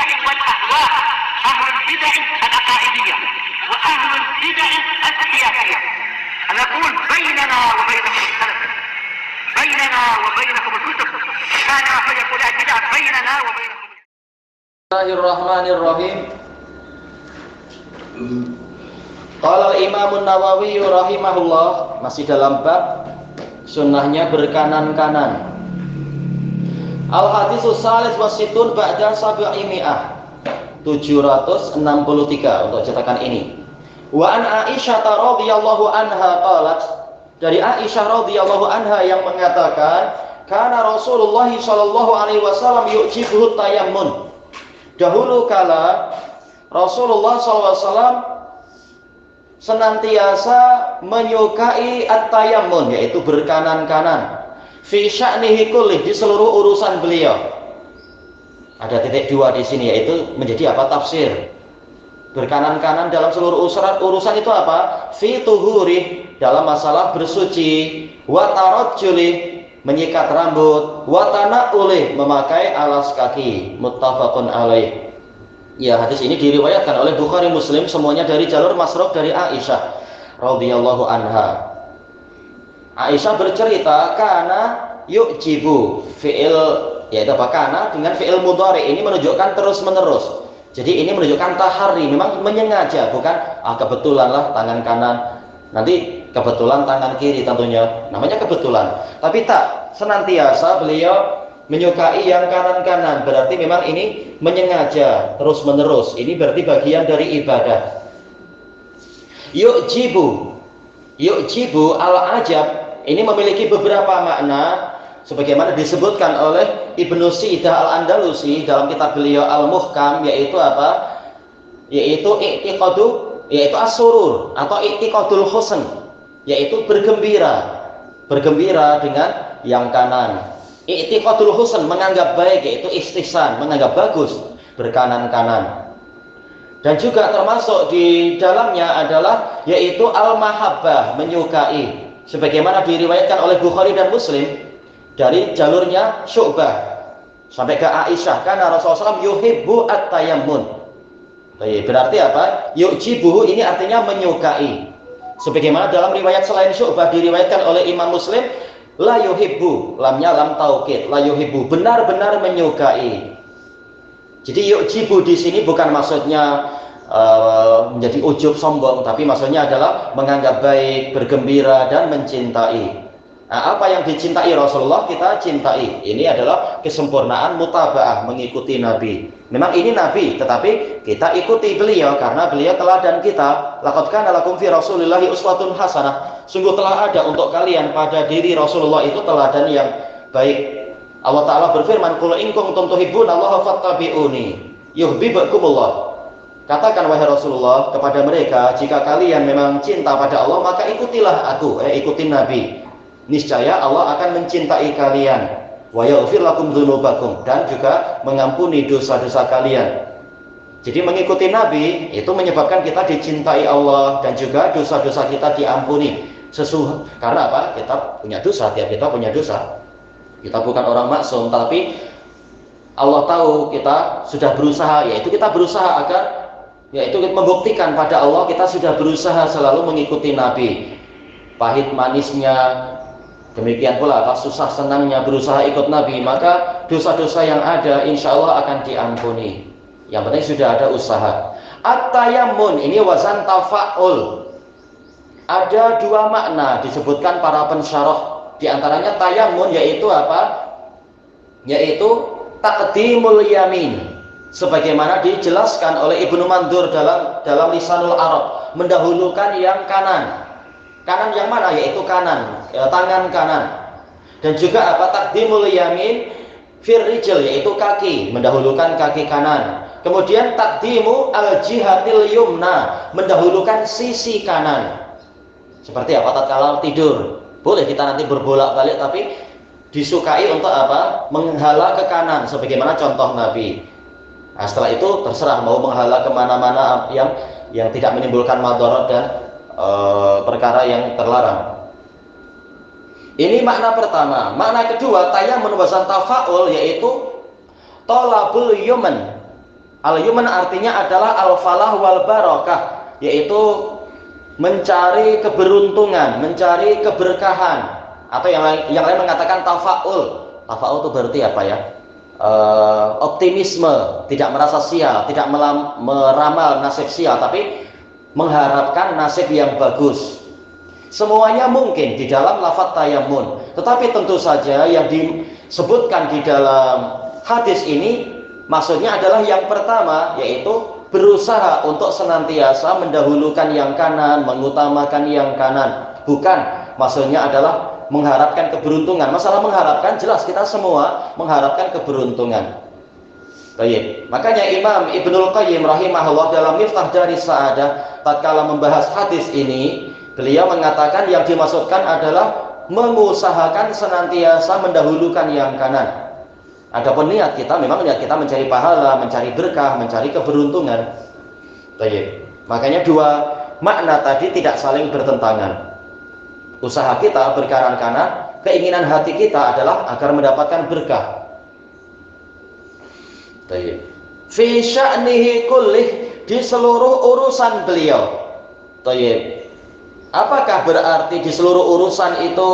البدع والأهواء، أهل البدع العقائدية وأهل البدع السياسية. نقول بيننا وبينكم السلف، بيننا وبينكم الكتب، كان فيقول البدع بيننا وبينكم. Bismillahirrahmanirrahim. Qala al-Imam an-Nawawi rahimahullah, masih dalam bab sunnahnya berkanan-kanan. Al-haditsus salis wasitun ba'da sab'imi'ah, 763 untuk cetakan ini. Wa an Aisyah radhiyallahu anha qalat, dari Aisyah radhiyallahu anha yang mengatakan, kana Rasulullah sallallahu alaihi wasallam yujibuhu tayammun. Dahulu kala Rasulullah SAW senantiasa menyukai at-tayammun, yaitu berkanan-kanan, fi sya'nihi kullih, di seluruh urusan beliau. Ada titik dua di sini, yaitu menjadi apa? Tafsir. Berkanan-kanan dalam seluruh urusan itu apa? Fi tuhuri, dalam masalah bersuci, wa tarajjuli, menyikat rambut, wa tana'uli, memakai alas kaki. Muttafaqun alaih. Ya, hadis ini diriwayatkan oleh Bukhari Muslim, semuanya dari jalur Masruq dari Aisyah radhiyallahu anha. Aisyah bercerita, kana yu'jibu, fi'il, yaitu apa? Kana dengan fi'il mudhari, ini menunjukkan terus menerus. Jadi ini menunjukkan tahari, memang menyengaja, bukan kebetulan lah tangan kanan, nanti kebetulan tangan kiri, tentunya namanya kebetulan. Tapi tak, senantiasa beliau menyukai yang kanan-kanan, berarti memang ini menyengaja terus menerus. Ini berarti bagian dari ibadah. Yu'jibu al-ajab, ini memiliki beberapa makna sebagaimana disebutkan oleh Ibnu Sidah al-Andalusi dalam kitab beliau Al-Muhkam, yaitu apa? Yaitu i'tiqadu, yaitu as-surur atau i'tiqadul husn, yaitu bergembira dengan yang kanan. I'tiqadul husn, menganggap baik, yaitu istihsan, menganggap bagus, berkanan-kanan. Dan juga termasuk di dalamnya adalah yaitu al-mahabbah, menyukai, sebagaimana diriwayatkan oleh Bukhari dan Muslim dari jalurnya Syu'bah sampai ke Aisyah, karena Rasulullah SAW yuhibbu at-tayammun. Berarti apa? Yu'jibuhu ini artinya menyukai. Sebagaimana dalam riwayat selain Syu'bah diriwayatkan oleh Imam Muslim, la yuhibbu, lamnya lam taukid, la yuhibbu, benar-benar menyukai. Jadi yu'jibu di sini bukan maksudnya menjadi ujub sombong, tapi maksudnya adalah menganggap baik, bergembira dan mencintai. Nah, apa yang dicintai Rasulullah kita cintai. Ini adalah kesempurnaan mutaba'ah, mengikuti Nabi. Memang ini Nabi, tetapi kita ikuti beliau karena beliau teladan kita. Laqad kana lakum fi Rasulillahi uswatun hasanah. Sungguh telah ada untuk kalian pada diri Rasulullah itu teladan yang baik. Allah Ta'ala berfirman, qul in kuntum tuhibbunallaha fattabi'uni yuhibbukumullah. Katakan wahai Rasulullah kepada mereka, jika kalian memang cinta pada Allah, maka ikutilah aku, ikuti Nabi. Niscaya Allah akan mencintai kalian, wa yaghfir lakum dzunubakum, dan juga mengampuni dosa-dosa kalian. Jadi mengikuti Nabi itu menyebabkan kita dicintai Allah dan juga dosa-dosa kita diampuni. Karena apa? Kita punya dosa, tiap kita punya dosa. Kita bukan orang maksum, tapi Allah tahu kita sudah berusaha, yaitu kita berusaha agar, yaitu membuktikan pada Allah kita sudah berusaha selalu mengikuti Nabi. Pahit manisnya, demikian pula apa susah senangnya berusaha ikut Nabi, maka dosa-dosa yang ada insya Allah akan diampuni. Yang penting sudah ada usaha. At-tayammun ini wazan tafa'ul. Ada dua makna disebutkan para pensyarah. Di antaranya tayammun yaitu apa? Yaitu taqdimul yamin. Sebagaimana dijelaskan oleh Ibnu Mandur dalam Lisanul Arab, mendahulukan yang kanan. Kanan yang mana? Yaitu kanan, tangan kanan. Dan juga apa? Taqdimul yamin fir rijl, yaitu kaki, mendahulukan kaki kanan. Kemudian taqdimu al jihatil yumna, mendahulukan sisi kanan. Seperti apa tatkala tidur? Boleh kita nanti berbolak-balik, tapi disukai untuk apa? Menghala ke kanan, sebagaimana contoh Nabi. Nah, setelah itu terserah mau menghala kemana-mana yang tidak menimbulkan madarat dan perkara yang terlarang. Ini makna pertama. Makna kedua, tayammun wazan tafa'ul, yaitu tolabul yuman, Al-yuman artinya adalah al-falah wal barakah, yaitu mencari keberuntungan, mencari keberkahan, atau yang lain mengatakan tafaul. Tafaul itu berarti apa ya? Optimisme, tidak merasa sial, tidak meramal nasib sial, tapi mengharapkan nasib yang bagus. Semuanya mungkin di dalam lafaz tayammun, tetapi tentu saja yang disebutkan di dalam hadis ini maksudnya adalah yang pertama, yaitu berusaha untuk senantiasa mendahulukan yang kanan, mengutamakan yang kanan. Bukan, maksudnya adalah mengharapkan keberuntungan. Masalah mengharapkan, jelas kita semua mengharapkan keberuntungan. Baik. Makanya Imam Ibnul Qayyim rahimahullah dalam Miftah Daris Sa'adah tatkala membahas hadis ini, beliau mengatakan yang dimaksudkan adalah mengusahakan senantiasa mendahulukan yang kanan. Adapun niat kita, memang niat kita mencari pahala, mencari berkah, mencari keberuntungan. Baik. Makanya dua makna tadi tidak saling bertentangan. Usaha kita berkanan-kanan, keinginan hati kita adalah agar mendapatkan berkah. Baik. Fi sya'nihi kullih, di seluruh urusan beliau. Baik. Apakah berarti di seluruh urusan itu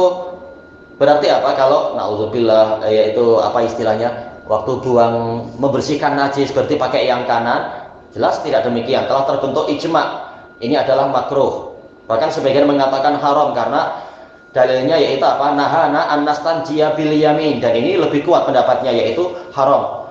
berarti apa? Kalau naudzubillah, yaitu apa istilahnya, waktu buang membersihkan najis berarti pakai yang kanan? Jelas tidak demikian. Telah terbentuk ijma, ini adalah makruh. Bahkan sebagian mengatakan haram karena dalilnya yaitu apa? Nahana an-nastanjiya bil yamin, dan ini lebih kuat pendapatnya, yaitu haram.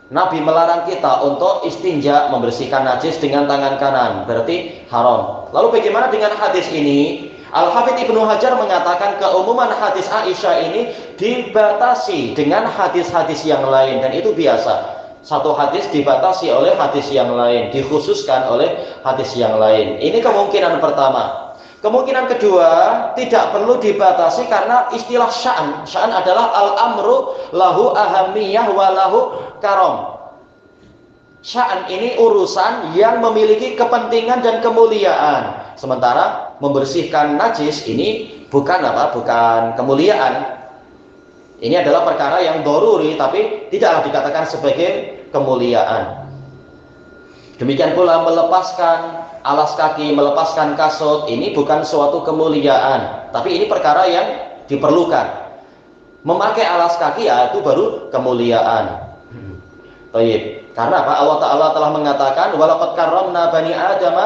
Nabi melarang kita untuk istinja, membersihkan najis dengan tangan kanan, berarti haram. Lalu bagaimana dengan hadis ini? Al-Hafidz Ibnu Hajar mengatakan keumuman hadis Aisyah ini dibatasi dengan hadis-hadis yang lain, dan itu biasa. Satu hadis dibatasi oleh hadis yang lain, dikhususkan oleh hadis yang lain. Ini kemungkinan pertama. Kemungkinan kedua, tidak perlu dibatasi karena istilah sya'an. Sya'an adalah al-amru lahu ahamiyah wa lahu karom. Sya'an ini urusan yang memiliki kepentingan dan kemuliaan. Sementara membersihkan najis ini bukan apa? Bukan kemuliaan. Ini adalah perkara yang doruri, tapi tidaklah dikatakan sebagai kemuliaan. Demikian pula melepaskan alas kaki, melepaskan kasut, ini bukan suatu kemuliaan, tapi ini perkara yang diperlukan. Memakai alas kaki ya itu baru kemuliaan. Baik. Karena apa? Allah Ta'ala telah mengatakan walaqad karramna bani adama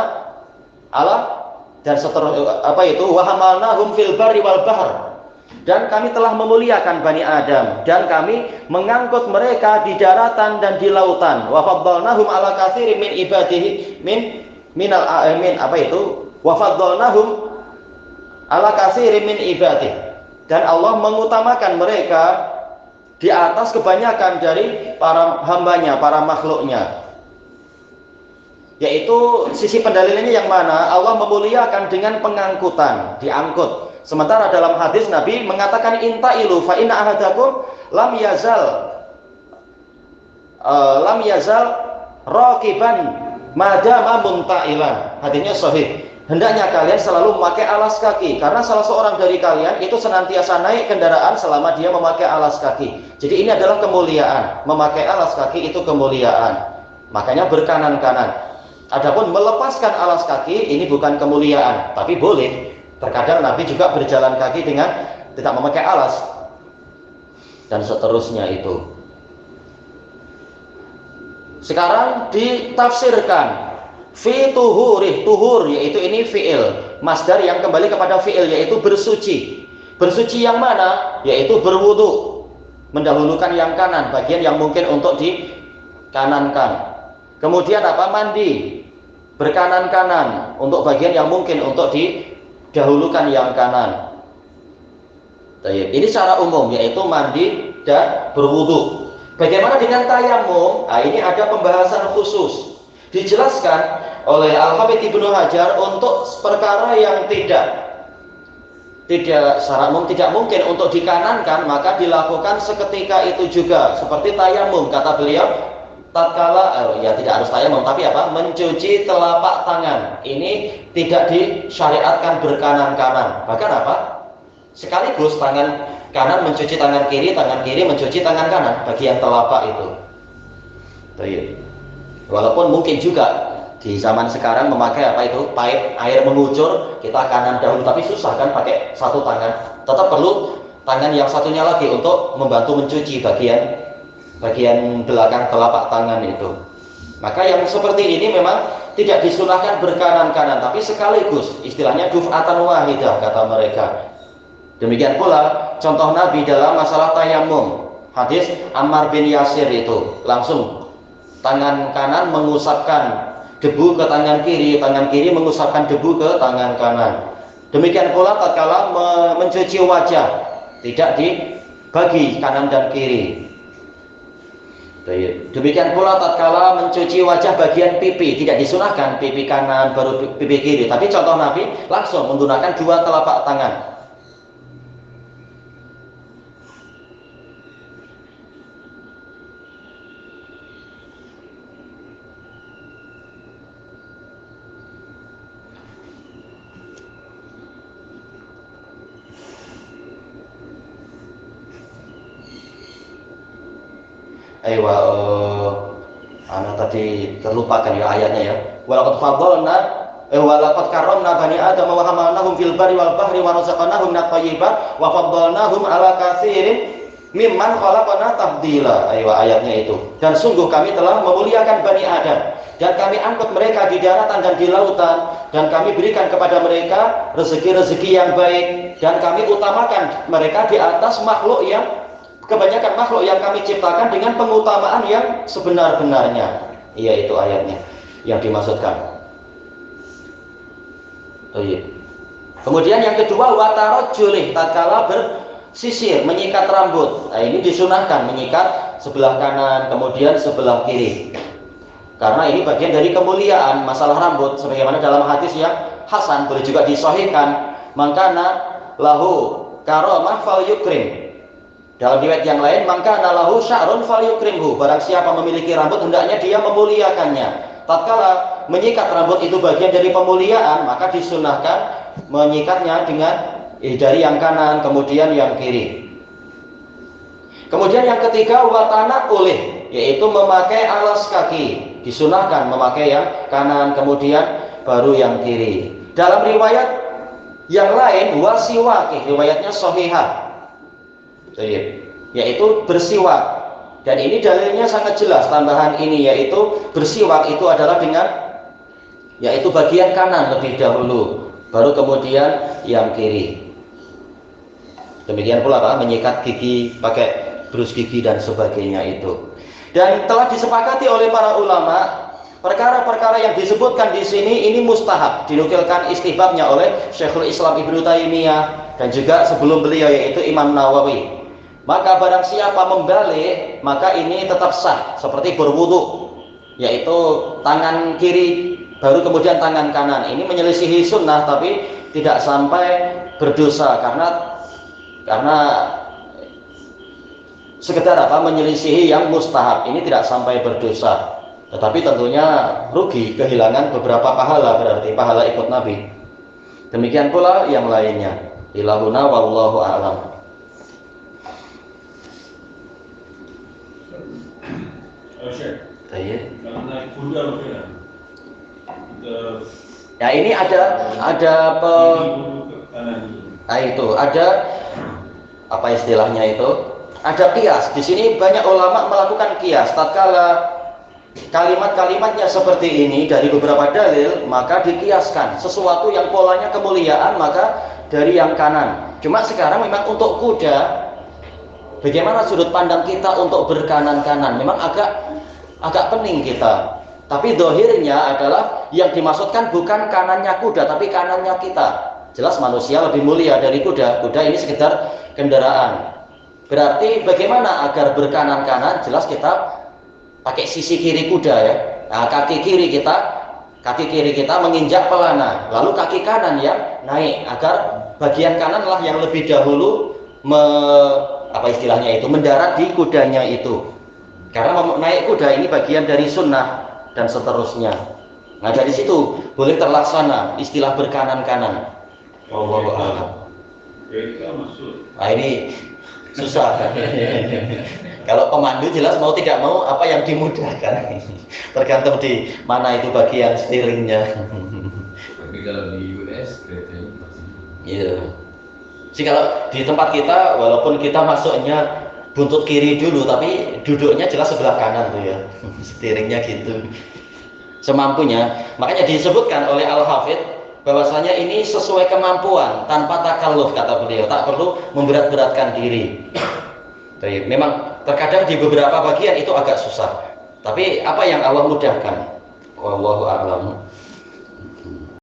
ala, dan seterusnya apa itu, wa hamalnahum fil barri wal bahr, dan kami telah memuliakan Bani Adam dan kami mengangkut mereka di daratan dan di lautan. Wa faddalnahum ala katsirin min ibadihi minal alamin, apa itu, wa faddalnahum ala katsirin min ibadihi, dan Allah mengutamakan mereka di atas kebanyakan dari para hambanya, para makhluknya. Yaitu sisi pendalilannya yang mana? Allah memuliakan dengan pengangkutan, diangkut. Sementara dalam hadis Nabi mengatakan intailu fa inna ahadakum lam yazal raqiban madama muntailan. Hadisnya sahih. Hendaknya kalian selalu memakai alas kaki, karena salah seorang dari kalian itu senantiasa naik kendaraan selama dia memakai alas kaki. Jadi ini adalah kemuliaan. Memakai alas kaki itu kemuliaan. Makanya berkanan-kanan. Adapun melepaskan alas kaki ini bukan kemuliaan, tapi boleh. Terkadang Nabi juga berjalan kaki dengan tidak memakai alas, dan seterusnya itu. Sekarang ditafsirkan fi tuhurih, tuhur yaitu ini fi'il, masdar yang kembali kepada fi'il, yaitu bersuci. Bersuci yang mana? Yaitu berwudu, mendahulukan yang kanan, bagian yang mungkin untuk dikanankan. Kemudian apa? Mandi, berkanan-kanan untuk bagian yang mungkin untuk didahulukan yang kanan. Ini secara umum, yaitu mandi dan berwudu. Bagaimana dengan tayamum? Nah, ini ada pembahasan khusus. Dijelaskan oleh Al-Hafidz Ibnu Hajar untuk perkara yang tidak secara umum tidak mungkin untuk dikanankan, maka dilakukan seketika itu juga. Seperti tayamum, kata beliau, tatkala ya tidak harus tayamum, tapi apa? Mencuci telapak tangan. Ini tidak disyariatkan berkanan-kanan. Bahkan apa? Sekaligus tangan kanan mencuci tangan kiri mencuci tangan kanan, bagian telapak itu. Baik. Walaupun mungkin juga di zaman sekarang memakai apa itu pipe air mengucur, kita kanan dahulu, tapi susah kan pakai satu tangan. Tetap perlu tangan yang satunya lagi untuk membantu mencuci bagian belakang telapak tangan itu. Maka yang seperti ini memang tidak disunahkan berkanan kanan, tapi sekaligus istilahnya duf'atan wahidah kata mereka. Demikian pula contoh Nabi dalam masalah tayamum, hadis Ammar bin Yasir itu langsung tangan kanan mengusapkan debu ke tangan kiri mengusapkan debu ke tangan kanan. Demikian pula tatkala mencuci wajah, tidak dibagi kanan dan kiri. Demikian pula tatkala mencuci wajah bagian pipi, tidak disunahkan pipi kanan baru pipi kiri, tapi contoh Nabi langsung menggunakan dua telapak tangan. Anak tadi terlupakan ya ayatnya ya. Walaqad karramna bani Adam wa hamalnahum fil barri wal bahri wa razaqnahum minat thayyibat wa faddalnahum ala katsirin mimman khalaqna tafdila. Ayatnya itu. Dan sungguh kami telah memuliakan Bani Adam dan kami angkut mereka di daratan dan di lautan dan kami berikan kepada mereka rezeki-rezeki yang baik dan kami utamakan mereka di atas kebanyakan makhluk yang kami ciptakan dengan pengutamaan yang sebenar-benarnya. Iya, itu ayatnya yang dimaksudkan. Kemudian yang kedua, watarojulih, tatkala bersisir, menyikat rambut. Nah, ini disunahkan menyikat sebelah kanan, kemudian sebelah kiri. Karena ini bagian dari kemuliaan masalah rambut, sebagaimana dalam hadis yang hasan, boleh juga disahihkan, mangkana lahu karomah fal yukrim. Dalam riwayat yang lain, maka nalahu sya'run falyukrimhu. Barang siapa memiliki rambut, hendaknya dia memuliakannya. Tatkala menyikat rambut itu bagian dari pemuliaan, maka disunahkan menyikatnya dengan dari yang kanan, kemudian yang kiri. Kemudian yang ketiga, watana ulih, yaitu memakai alas kaki. Disunahkan memakai yang kanan, kemudian baru yang kiri. Dalam riwayat yang lain, wasiwakih, riwayatnya sahihah, yaitu bersiwak, dan ini dalilnya sangat jelas. Tambahan ini yaitu bersiwak itu adalah yaitu bagian kanan lebih dahulu, baru kemudian yang kiri. Demikian pula menyikat gigi pakai brus gigi dan sebagainya itu. Dan telah disepakati oleh para ulama, perkara-perkara yang disebutkan di sini ini mustahab, dinukilkan istihbabnya oleh Syekhul Islam Ibnu Taimiyah dan juga sebelum beliau yaitu Imam Nawawi. Maka barang siapa membalik, maka ini tetap sah, seperti berwudu, yaitu tangan kiri baru kemudian tangan kanan. Ini menyelisihi sunnah tapi tidak sampai berdosa karena sekedar menyelisihi yang mustahab. Ini tidak sampai berdosa, tetapi tentunya rugi, kehilangan beberapa pahala, berarti pahala ikut Nabi. Demikian pula yang lainnya. Ilahuna wallahu a'lam. Ya, ini ada apa istilahnya itu? Ada kias. Di sini banyak ulama melakukan kias. Tatkala kalimat-kalimatnya seperti ini dari beberapa dalil, maka dikiaskan sesuatu yang polanya kemuliaan, maka dari yang kanan. Cuma sekarang memang untuk kuda, bagaimana sudut pandang kita untuk berkanan-kanan? Memang agak pening kita. Tapi dohirnya adalah yang dimaksudkan bukan kanannya kuda, tapi kanannya kita. Jelas manusia lebih mulia dari kuda. Kuda ini sekedar kendaraan. Berarti bagaimana agar berkanan-kanan? Jelas kita pakai sisi kiri kuda ya. Nah, kaki kiri kita menginjak pelana, lalu kaki kanan yang naik, agar bagian kananlah yang lebih dahulu mendarat di kudanya itu. Karena naik kuda ini bagian dari sunnah dan seterusnya. Nah, dari situ boleh terlaksana istilah berkanan-kanan. Wallahu a'lam. Nah, ini susah. Kalau pemandu jelas mau tidak mau apa yang dimudahkan. Tergantung di mana itu bagian steeringnya. Tapi kalau di US keretanya masih. Iya. Jadi kalau di tempat kita walaupun kita masuknya buntut kiri dulu tapi duduknya jelas sebelah kanan tuh ya. Steeringnya gitu. Semampunya. Makanya disebutkan oleh Al-Hafidz bahwasanya ini sesuai kemampuan tanpa takalluf kata beliau, tak perlu memberat-beratkan diri. Jadi, memang terkadang di beberapa bagian itu agak susah. Tapi apa yang Allah mudahkan? Wallahu a'lam.